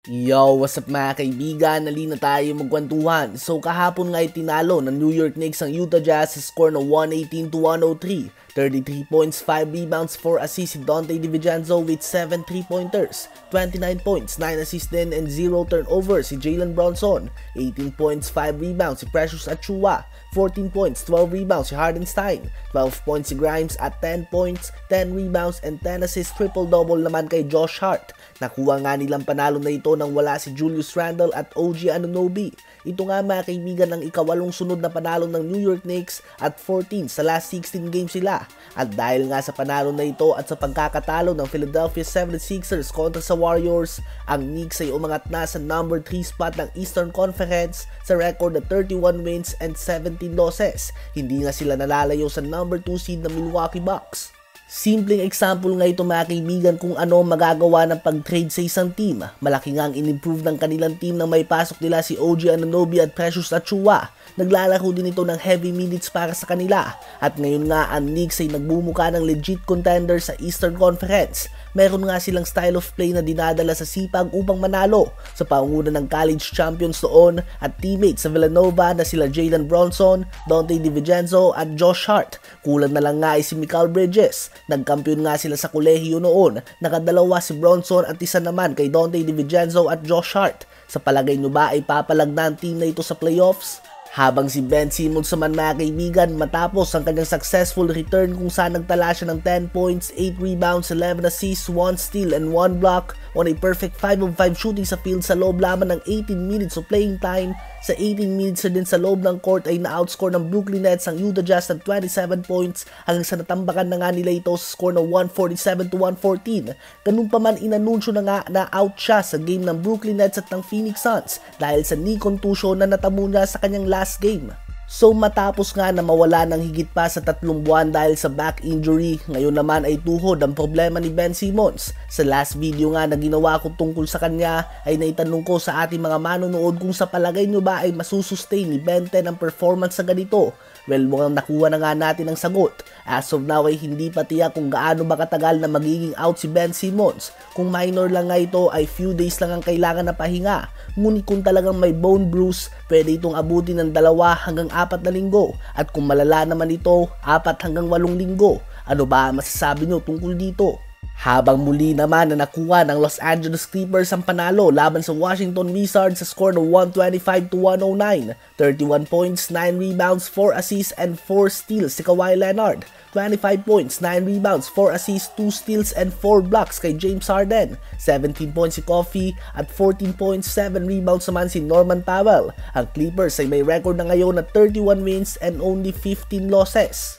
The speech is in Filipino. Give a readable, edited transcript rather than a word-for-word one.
Yo, what's up mga kaibigan? Nali na tayo magkwentuhan. So kahapon nga tinalo ng New York Knicks ang Utah Jazz sa score na 118-103. 33 points, 5 rebounds, 4 assists si Donte DiVincenzo with 7 3-pointers. 29 points, 9 assists din and 0 turnovers si Jalen Brunson. 18 points, 5 rebounds si Precious Achiuwa. 14 points, 12 rebounds si Hardenstein. 12 points si Grimes at 10 points, 10 rebounds and 10 assists. Triple-double naman kay Josh Hart. Nakuha nga nilang panalo na ito nang wala si Julius Randle at OG Anunoby. Ito nga mga kaibigan ang ikawalong sunod na panalo ng New York Knicks at 14 sa last 16 games sila. At dahil nga sa panalo na ito at sa pagkakatalo ng Philadelphia 76ers kontra sa Warriors, ang Knicks ay umangat na sa number 3 spot ng Eastern Conference sa record na 31 wins and 17 losses. Hindi nga sila nalalayo sa number 2 seed na Milwaukee Bucks. Simpleng example nga ito mga kaibigan kung ano magagawa ng pag-trade sa isang team. Malaki nga ang in-improve ng kanilang team nang may pasok nila si OG Anunoby at Precious Achiuwa. Naglalaro din ito ng heavy minutes para sa kanila. At ngayon nga ang Knicks ay nagbumuka ng legit contender sa Eastern Conference. Meron nga silang style of play na dinadala sa sipag upang manalo sa pangunguna ng college champions noon at teammates sa Villanova na sila Jalen Brunson, Donte DiVincenzo at Josh Hart. Kulang na lang nga ay si Mikal Bridges. Nagkampiyon nga sila sa kolehiyo noon. Nakadalawa si Brunson at isa naman kay Donte DiVincenzo at Josh Hart. Sa palagay nyo ba ay papalag na ang team na ito sa playoffs? Habang si Ben Simmons naman mga kaibigan matapos ang kanyang successful return kung saan nagtala siya ng 10 points, 8 rebounds, 11 assists, 1 steal and 1 block on a perfect 5 of 5 shooting sa field sa loob lamang ng 18 minutes of playing time. Sa 18 minutes na din sa loob ng court ay na-outscore ng Brooklyn Nets ang Utah Jazz ng 27 points hanggang sa natambakan na nga nila ito sa score na 147-114. Ganun pa man inanunsyo na nga na out siya sa game ng Brooklyn Nets at ng Phoenix Suns dahil sa knee contusion na natamo niya sa kanyang last game. So matapos nga na mawala ng higit pa sa 3 buwan dahil sa back injury, ngayon naman ay tuhod ang problema ni Ben Simmons. Sa last video nga na ginawa ko tungkol sa kanya ay naitanong ko sa ating mga manonood kung sa palagay nyo ba ay masusustain ni Ben 10 ang performance sa ganito. Well, mukhang nakuha na nga natin ang sagot. As of now ay hindi pa tiyak kung gaano ba katagal na magiging out si Ben Simmons. Kung minor lang nga ito ay few days lang ang kailangan na pahinga. Ngunit kung talagang may bone bruise, pwede itong abutin ng 2 hanggang 4 na linggo. At kung malala naman ito, 4 hanggang 8 linggo. Ano ba masasabi nyo tungkol dito? Habang muli naman na nakuha ng Los Angeles Clippers ang panalo laban sa Washington Wizards sa score na 125-109. 31 points, 9 rebounds, 4 assists and 4 steals si Kawhi Leonard. 25 points, 9 rebounds, 4 assists, 2 steals and 4 blocks kay James Harden. 17 points si Coffee at 14 points, 7 rebounds naman si Norman Powell. Ang Clippers ay may record na ngayon na 31 wins and only 15 losses.